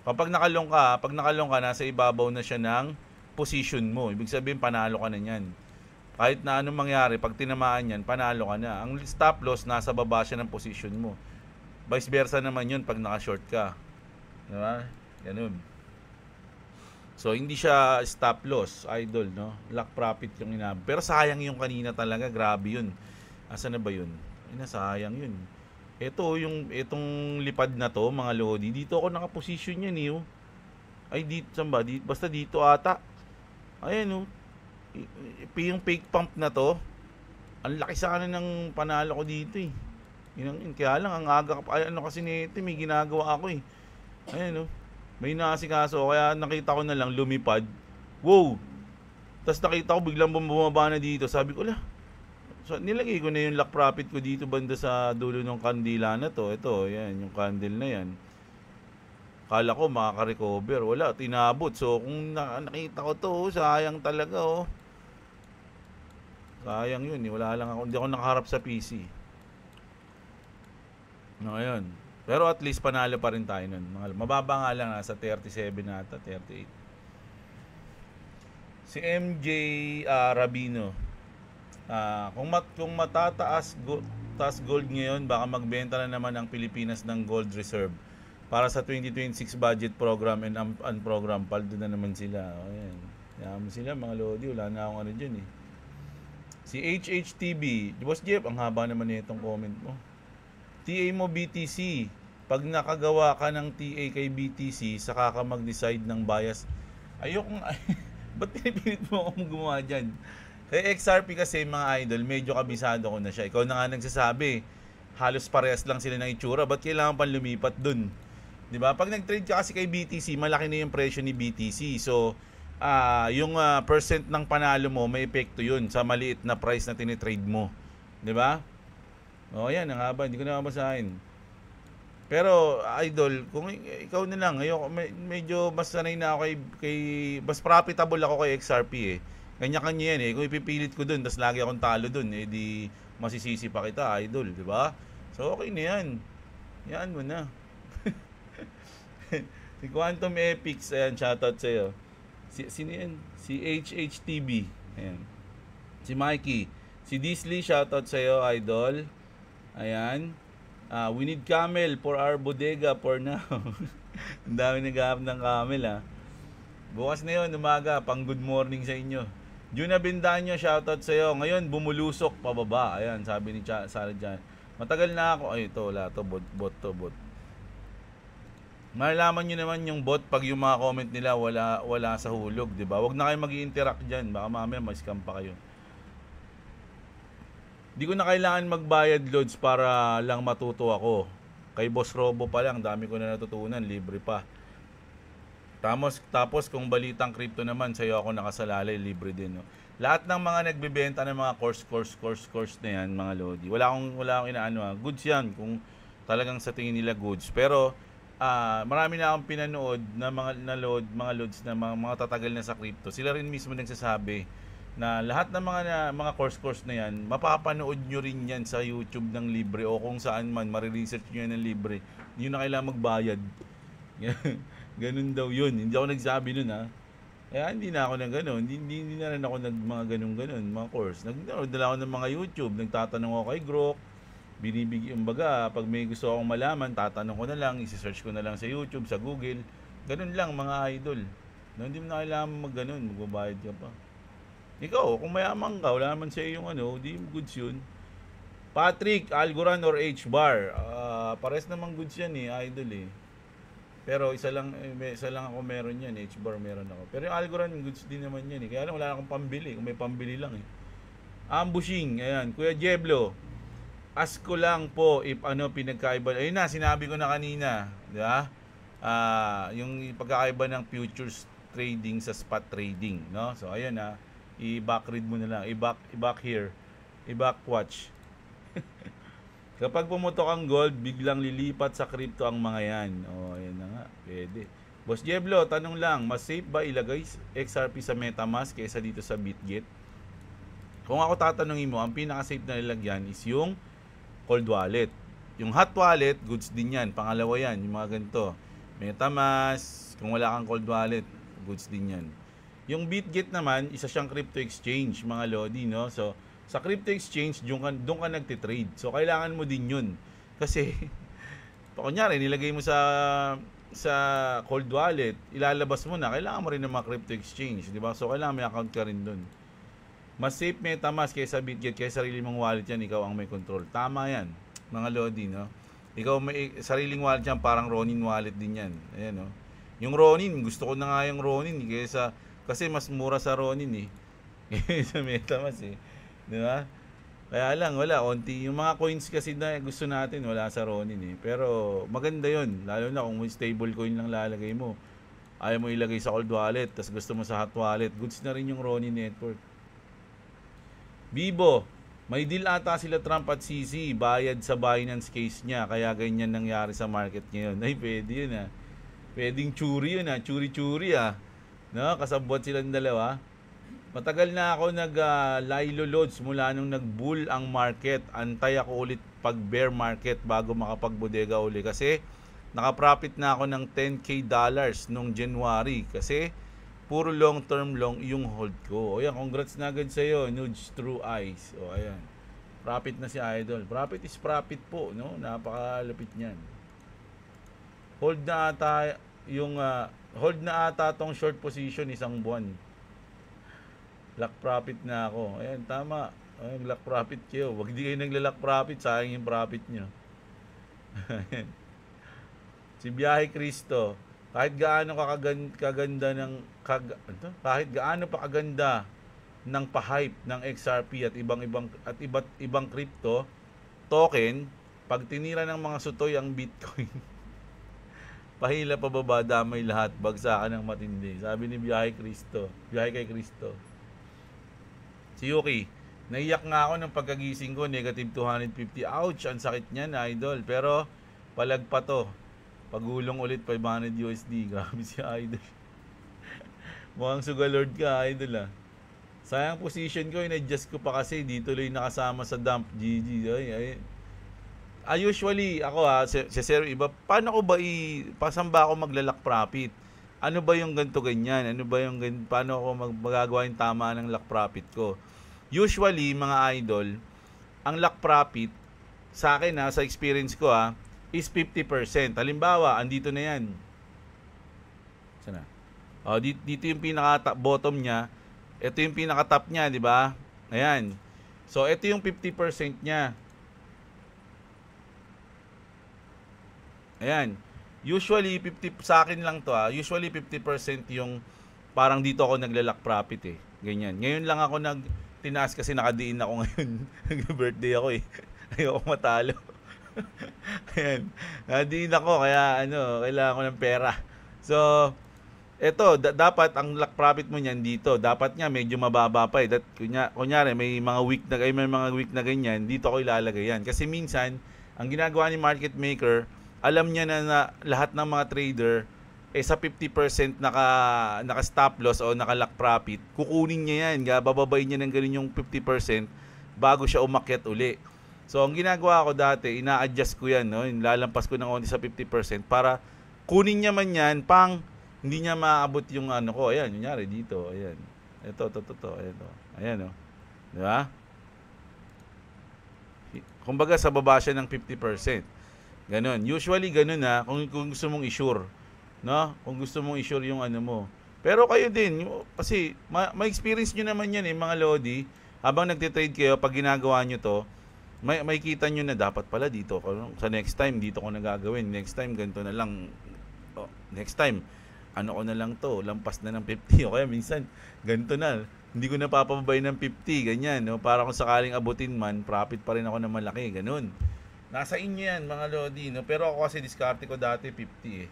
Pag nakalong ka, nasa ibabaw na siya ng position mo. Ibig sabihin, panalo ka na yan. Kahit na anong mangyari, pag tinamaan yan, panalo ka na. Ang stop loss, nasa baba siya ng position mo. Vice versa naman yun pag naka-short ka. Diba? Ganun. So, hindi siya stop loss, idol, no? Lock profit yung inabot. Pero sayang yung kanina talaga, grabe yun. Asa na ba yun? Ay, nasayang yun. Itong lipad na to, mga lodi, dito ako nakaposition yan, Ay, dito, saan ba? Basta dito ata. Ayan, yung fake pump na to, ang laki sana ng panalo ko dito, Kaya lang, ang aga, kasi nito, may ginagawa ako, Ayan, may naasikaso, kaya nakita ko na lang lumipad. Wow! Tapos nakita ko biglang bumaba na dito. Sabi ko, so, nilagay ko na yung lock profit ko dito banda sa dulo ng kandila na to. Ito, yan, yung candle na yan. Kala ko makaka-recover. Wala, tinabot. So, kung nakita ko to, sayang talaga, Sayang yun, Wala lang ako. Hindi ako nakaharap sa PC. Ngayon. Pero at least panalo pa rin tayo nun. Mababa nga lang, nasa 37 na ata, 38. Si MJ Rabino. Kung matataas gold ngayon, baka magbenta na naman ang Pilipinas ng gold reserve. Para sa 2026 budget program and program, paldo na naman sila. Ayan. Yaman sila, mga lodi. Wala na akong ano dyan Si HHTB. Boss Jeff, ang haba naman itong comment mo. TA mo BTC. Pag nakagawa ka ng TA kay BTC, saka ka mag-decide ng bias. Ayokong, ba't pinipilit mo akong gumawa dyan? Kay XRP kasi, mga idol, medyo kabisado ko na siya. Ikaw na nga nagsasabi, halos parehas lang sila ng itsura. Ba't kailangan pang lumipat dun? Diba? Pag nag-trade ka kasi kay BTC, malaki na yung presyo ni BTC. So, yung percent ng panalo mo, may epekto yun sa maliit na price na tinitrade mo. Diba? O, yan, ang haba. Hindi ko na mabasahin. Pero, idol, kung ikaw na lang, medyo mas sanay na ako mas profitable ako kay XRP Kanya-kanya yan Kung ipipilit ko dun, tas lagi akong talo dun, di masisisi pa kita, idol, di ba? So, okay na yan. Yan mo na. Si Quantum Epics, ayan, shoutout sa'yo. Sino yan? Si HHTB. Ayan. Si Mikey. Si Disley, shoutout sa'yo, idol. Ayan. We need camel for our bodega for now. Ang dami nag-ahap ng camel, ha. Bukas na yun, umaga, pang good morning sa inyo. Juna Bindanyo, shoutout sa'yo. Ngayon, bumulusok pababa. Ayan, sabi ni Sarah dyan. Matagal na ako. Ay, ito, wala to. Bot. Malalaman nyo naman yung bot pag yung mga comment nila wala sa hulog, di ba? Huwag na kayo mag-i-interact dyan. Baka mamaya ma-scam pa kayo. Di ko na kailangan magbayad, Lods, para lang matuto ako. Kay Boss Robo pa lang, dami ko na natutunan. Libre pa. Tapos kung balitang crypto naman, sa'yo ako nakasalalay, libre din. No? Lahat ng mga nagbebenta ng mga course na yan, mga Lodi. Wala akong inaano. Goods yan kung talagang sa tingin nila goods. Pero marami na akong pinanood na mga loads na mga tatagal na sa crypto. Sila rin mismo nagsasabi na lahat ng mga course na yan, mapapanood nyo rin yan sa YouTube ng libre o kung saan man, mariresearch nyo yan ng libre. Hindi na kailangan magbayad. Ganun daw yun. Hindi ako nagsabi nun, ha. Kaya hindi na ako ng ganun. Hindi na rin ako mga ganun, mga course. Nag-download na ako ng mga YouTube. Nagtatanong ako kay Grok. Binibigyan baga, pag may gusto akong malaman, tatanong ko na lang, isi-search ko na lang sa YouTube, sa Google. Ganun lang, mga idol. No, hindi mo na kailangan mag-ganun, magbabayad ka pa. Ikaw, kung mayaman ka, wala naman sa iyo yung di goods yun. Patrick, Algorand or H-Bar. Pares namang goods yan idol Pero isa lang ako meron yan, H-Bar meron ako. Pero yung Algorand, goods din naman yan Kaya lang wala akong pambili, kung may pambili lang Ambushing, ayan. Kuya Jeblo, ask ko lang po if pinagkaiba. Ayun na, sinabi ko na kanina, di ba? Yung pagkakaiba ng futures trading sa spot trading, no? So ayun i-back read mo na lang, i-back here, i-back watch. Kapag pumutok ang gold, biglang lilipat sa crypto ang mga yan. Ayan na nga, pwede. Boss Jeblo, tanong lang, mas safe ba ilagay XRP sa MetaMask kaysa dito sa Bitget? Kung ako tatanungin mo, ang pinaka-safe na nilagyan is yung cold wallet. Yung hot wallet, goods din yan. Pangalawa yan, yung mga ganito. MetaMask, kung wala kang cold wallet, goods din yan. Yung Bitget naman, isa siyang crypto exchange, mga Lodi, no? So, sa crypto exchange, doon ka nagtitrade. So, kailangan mo din yun. Kasi, kunyari, nilagay mo sa cold wallet, ilalabas mo na, kailangan mo rin ng mga crypto exchange, di ba? So, kailangan may account ka rin doon. Mas safe MetaMask kaysa Bitget, kaysa sarili mong wallet yan, ikaw ang may control. Tama yan, mga Lodi, no? Ikaw may sariling wallet yan, parang Ronin wallet din yan. Ayan, no? Yung Ronin, gusto ko na nga yung Ronin, kasi mas mura sa Ronin sa MetaMask di ba? Kaya lang, wala, onti. Yung mga coins kasi na gusto natin, wala sa Ronin Pero maganda yon, lalo na kung stable coin lang lalagay mo. Ayaw mo ilagay sa cold wallet, tas gusto mo sa hot wallet, goods na rin yung Ronin network. Bibo, may deal ata sila Trump at CC, bayad sa Binance case niya, kaya ganyan nangyari sa market ngayon. Ay, pwede yun Pwedeng churi yun churi-churi no? Kasabot silang dalawa. Matagal na ako nag-lilo loads mula nung nag-bull ang market. Antay ako ulit pag bear market bago makapagbodega uli. Kasi nakaprofit na ako ng $10K nung January. Kasi puro long-term long yung hold ko. O yan, congrats na agad sa'yo, Nudes True Eyes. O ayan, profit na si Idol. Profit is profit po, no? Napakalapit niyan. Hold na ata tong short position isang buwan. Lock profit na ako. Ayan, tama. Ayan, lock profit kayo. Wag di kayo nagla-lock profit, sayang yung profit nyo. Si Biyahe Cristo, kahit gaano kaganda kahit gaano pa kaganda ng pa-hype ng XRP at iba't ibang crypto token, pag tinira ng mga sutoy ang Bitcoin, pahila pababa, damay lahat, bagsakan ng matindi. Sabi ni Biyahe kay Cristo. Si Yuki, naiyak nga ako ng pagkagising ko, negative 250. Ouch, ang sakit niyan, Idol. Pero, palag pa to. Pagulong ulit, 500 USD. Grabe si Idol. Mukhang sugalord ka, Idol Sayang position ko, in-adjust ko pa kasi. Di tuloy nakasama sa dump. GG. Usually, ako sir, iba, paano ko ba pasan ba ako maglalak profit? ano ba yung ganito ganyan? Ano ba yung paano ako magagawa yung tama ng lock profit ko? Usually, mga idol, ang lock profit sa akin sa experience ko is 50%. Halimbawa, andito na yan. Sana. Dito yung pinaka bottom niya. Ito yung pinaka top niya, di ba? Ayan. So, ito yung 50% niya. Ayan. Usually, 50 sa akin lang to usually, 50% yung parang dito ako nagla-lock profit eh. Ganyan. Ngayon lang ako tinaas kasi nakadiin ako ngayon. Nag-birthday ako eh. Ayoko matalo. Ayan. Nakadiin ako kaya kailangan ko ng pera. So, eto, dapat ang lock profit mo niyan dito. Dapat nga medyo mababa pa eh. Kunyari, may mga week na ganyan, dito ako ilalagay yan. Kasi minsan, ang ginagawa ni market maker, alam niya na lahat ng mga trader sa 50% naka stop loss o naka lock profit, kukunin niya yan, bababayin niya ng ganun yung 50% bago siya umakyat uli. So ang ginagawa ko dati, ina-adjust ko yan, lalampas ko ng onti sa 50% para kunin niya man yan hindi niya maabot yung ko. Ayan, kunyari dito, ayan. Ito, ayan to. Ayan Di ba? Kumbaga sa baba siya ng 50%. Ganon. Usually ganun kung gusto mong i-sure. No? Kung gusto mong i-sure yung mo. Pero kayo din, kasi ma-experience nyo naman yan mga lodi. Habang nagtitrade kayo, pag ginagawa nyo to, may kita nyo na dapat pala dito. Sa next time, dito ko na gagawin. Next time, ganito na lang. Next time, ko na lang to, lampas na ng 50. O kaya minsan, ganito na. Hindi ko na papababay ng 50, ganyan. Para kung sakaling abutin man, profit pa rin ako na malaki. Ganun. Nasa inyo yan, mga lodi. Pero ako kasi diskarte ko dati 50 eh.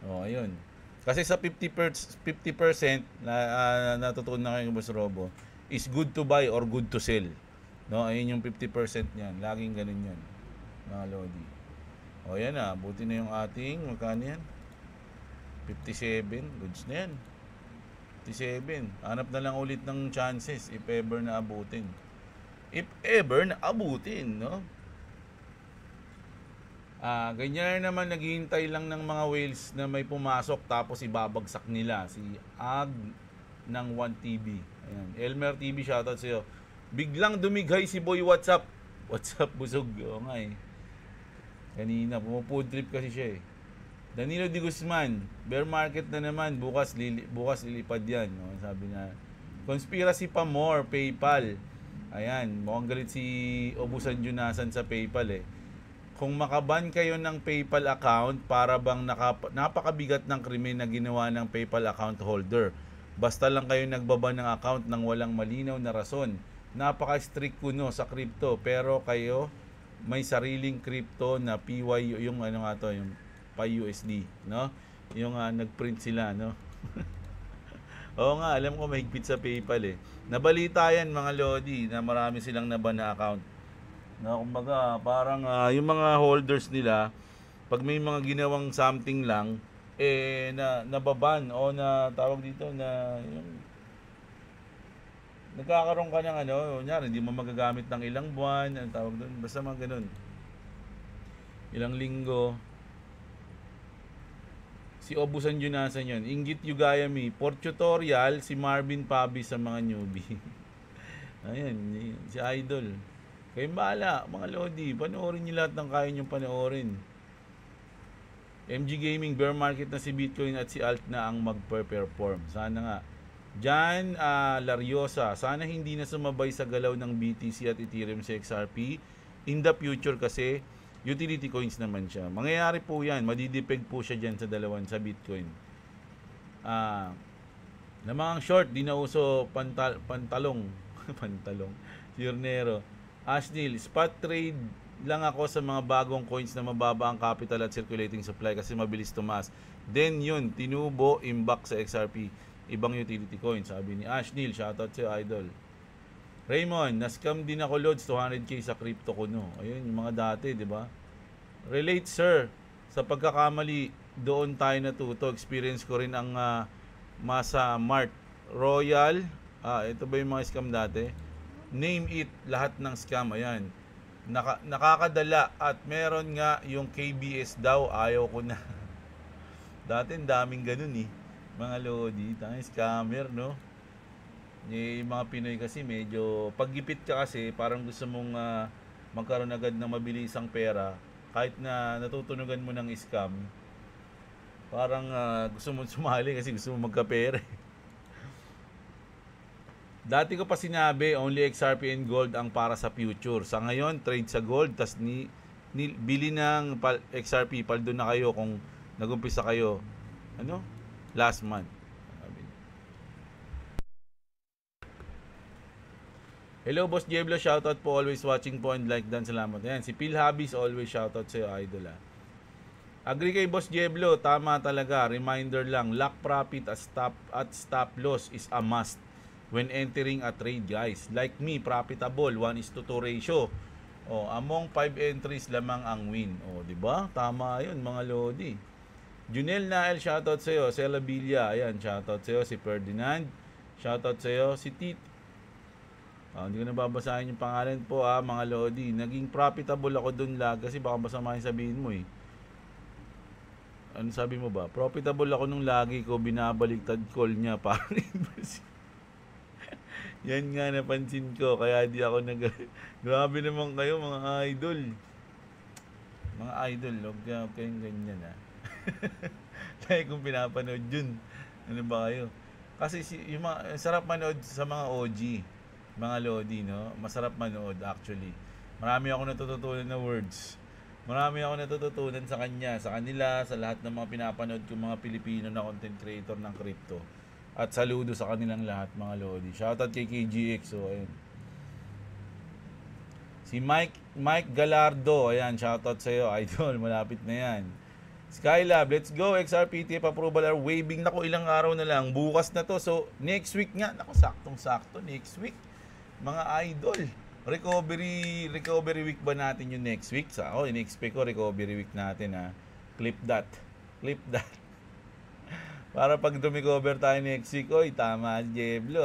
Ayun. Kasi sa 50% na natutunan na kayo ng Boss Robo is good to buy or good to sell. Ayun yung 50% niyan. Laging ganun yan, mga lodi. Yan buti na yung ating, magkano yan? 57, goods na yan. 57. Hanap na lang ulit ng chances if ever na abutin. If ever na abutin, ganyan naman naghihintay lang ng mga whales na may pumasok tapos ibabagsak nila. Si Ag ng 1TV. Ayan. Elmer TV, shoutout sa'yo. Biglang dumighay si Boy WhatsApp. WhatsApp busog. Oo nga eh. Kanina, pumufood trip kasi siya eh. Danilo Di Guzman, bear market na naman, bukas lilipad yan. Sabi niya, conspiracy pa more, PayPal. Ayan, mukhang galit si Obusan Junasan sa PayPal eh. Kung makaban kayo ng PayPal account, para bang napakabigat ng krimen na ginawa ng PayPal account holder. Basta lang kayo nagbaba ng account ng walang malinaw na rason. Napaka-strict kuno sa crypto, pero kayo may sariling crypto na PY, yung yung PayUSD, yung nagprint sila, Oo nga, alam ko mahigpit sa PayPal eh. Nabalita yan, mga lodi, na marami silang naban na account. Kumbaga, parang yung mga holders nila, pag may mga ginawang something lang, nababan o na tawag dito na yung nagkakaroon ka ng kunyari, hindi mo magagamit ng ilang buwan, ang tawag doon, basta mga ganun. Ilang linggo. Si Obusan Junasan yun. Inggit Yugayami. For tutorial, si Marvin Pabi sa mga newbie. Ayan, si Idol. Kayong bahala, mga lodi. Panoorin nyo lahat ng kaya nyo panoorin. MG Gaming, bear market na si Bitcoin at si Alt na ang mag-perform. Sana nga. Jan Lariosa, sana hindi na sumabay sa galaw ng BTC at Ethereum sa XRP. In the future kasi, utility coins naman siya. Mangyayari po yan. Madidipeg po siya dyan sa dalawan sa Bitcoin. Na mga short, di na uso pantalong. Pantalong. Sirnero. Ashnil, spot trade lang ako sa mga bagong coins na mababa ang capital at circulating supply kasi mabilis tumaas. Then yun, tinubo, imbak sa XRP. Ibang utility coin, sabi ni Ashnil. Shoutout sa Idol. Raymond, na-scam din ako loads 200k sa crypto ko Ayun, yung mga dati, di ba? Relate sir, sa pagkakamali doon tayo natuto. Experience ko rin ang Masa Mart Royal. Ito ba yung mga scam dati? Name it, lahat ng scam. Ayan. nakakadala at meron nga yung KBS daw, ayaw ko na. Dati daming ganun eh. Mga lodi, tanging scammer, no? Yung mga Pinoy kasi medyo paggipit ka kasi parang gusto mong magkaroon agad ng mabilisang pera kahit na natutunugan mo ng scam. Parang gusto mo sumali kasi gusto mo magkapera. Dati ko pa sinabi, only XRP and gold ang para sa future. Sa ngayon, trade sa gold, tas bili ng XRP, paldo na kayo kung nagumpisa kayo. Last month. Hello, Boss Diablo. Shoutout po. Always watching po and like dan. Salamat. Ayan, si Phil Habis, always shoutout sa'yo, idol. Agree kay Boss Diablo. Tama talaga. Reminder lang. Lock profit at stop loss is a must when entering a trade, guys. Like me, profitable. 1:2 ratio. Among 5 entries lamang ang win. Diba? Tama yun, mga lodi. Junel Nael, shoutout sa'yo. Cela Villa. Ayan, shoutout sa'yo. Si Ferdinand. Shoutout sa'yo. Si Tito. Hindi ko na babasahin yung pangalan po mga lodi. Naging profitable ako dun kasi baka masamahin sabihin mo eh. Ano sabi mo ba? Profitable ako nung lagi ko binabaliktad call niya parang invest. Yan nga napansin ko kaya di ako grabe naman kayo mga idol. Mga idol, huwag kayong ganyan Lagi kong pinapanood yun. Ano ba kayo? Kasi yung sarap manood sa mga OG. Mga lodi, no? Masarap manood actually. Marami ako natututunan na words. Marami ako natututunan sa kanya, sa kanila, sa lahat ng mga pinapanood kong mga Pilipino na content creator ng crypto. At saludo sa kanilang lahat, mga lodi. Shoutout kay KGX. Ayun. Si Mike Galardo, ayan, shoutout sa iyo, idol, malapit na yan. Skylab, let's go. XRPTF approval are waiving. Naku, ilang araw na lang. Bukas na to. So, next week nga. Naku, saktong-sakto. Next week. Mga idol. Recovery week ba natin yung next week? In-expect ko recovery week natin Clip that. Para pag dumicover tayo next week, tama, Diablo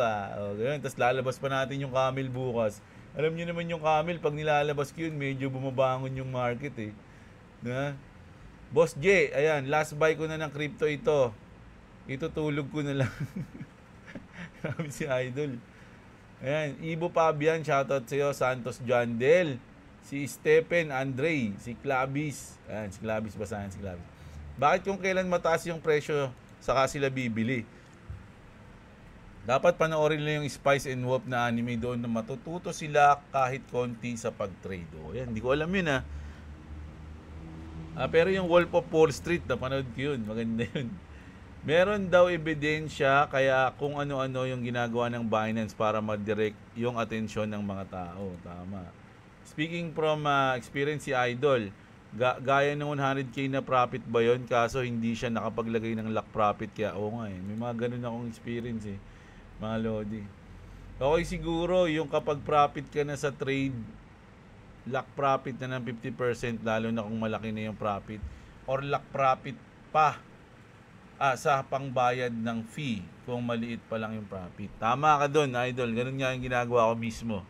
Okay, tapos lalabas pa natin yung camel bukas. Alam niyo naman yung camel, pag nilalabas ko yun, medyo bumabangon yung market Boss J, ayan, last buy ko na ng crypto ito. Itutulog ko na lang. Grabe si idol. Ayan, Ibo Pabian, shoutout sa iyo. Santos John Del, si Stephen Andre, si Clavis. Ayan, si Clavis, basahin si Clavis. Bakit kung kailan mataas yung presyo, saka sila bibili? Dapat panoorin nila yung Spice and Wolf na anime doon na matututo sila kahit konti sa pag-trade. Ayan, hindi ko alam yun pero yung Wolf of Wall Street, napanood ko yun. Maganda yun. Meron daw ebidensya kaya kung ano-ano yung ginagawa ng Binance para ma-direct yung atensyon ng mga tao. Tama. Speaking from experience si Idol, gaya ng 100k na profit ba yun? Kaso hindi siya nakapaglagay ng lock profit. Kaya may mga ganun akong experience mga lodi. Okay, siguro yung kapag profit ka na sa trade, lock profit na ng 50%, lalo na kung malaki na yung profit, or lock profit pa sa pangbayad ng fee kung maliit pa lang yung profit. Tama ka doon, idol. Ganun nga yung ginagawa ko mismo.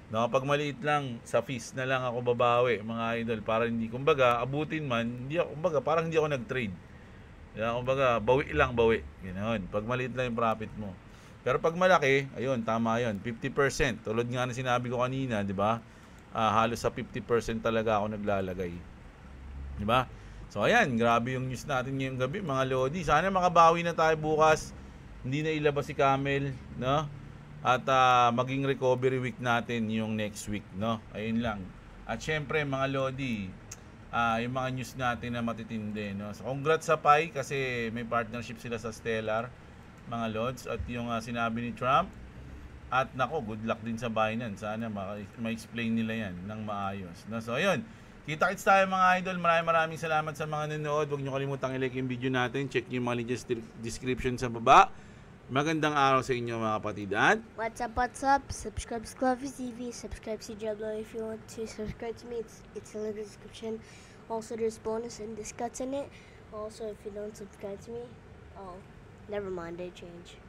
Pag maliit lang, sa fees na lang ako babawi, mga idol, para hindi, kumbaga, abutin man, parang hindi ako nag-trade. Kaya, kumbaga, bawi. Ganoon. Pag maliit lang yung profit mo. Pero pag malaki, ayun, tama yun, 50%. Tulad nga na sinabi ko kanina, di ba? Halos sa 50% talaga ako naglalagay. Di ba? So ayan, grabe yung news natin ngayong gabi, mga lodi. Sana makabawi na tayo bukas. Hindi na ilabas si Camel, no? At maging recovery week natin yung next week, no? Ayun lang. At syempre, mga lodi, yung mga news natin na matitindi, no? So congrats sa Pi kasi may partnership sila sa Stellar, mga lods. At yung sinabi ni Trump, at nako, good luck din sa Binance. Sana ma-explain nila yan ng maayos, no? So ayun. Kita-kits tayo, mga idol. Maraming salamat sa mga nanonood. Huwag nyo kalimutang i-like yung video natin. Check nyo yung mga description sa baba. Magandang araw sa inyo, mga kapatid. At what's up? Subscribe to Clovis TV. Subscribe to Diablo if you want to. Subscribe to me. It's in the description. Also, there's bonus and discuss in it. Also, if you don't subscribe to me, never mind, I change.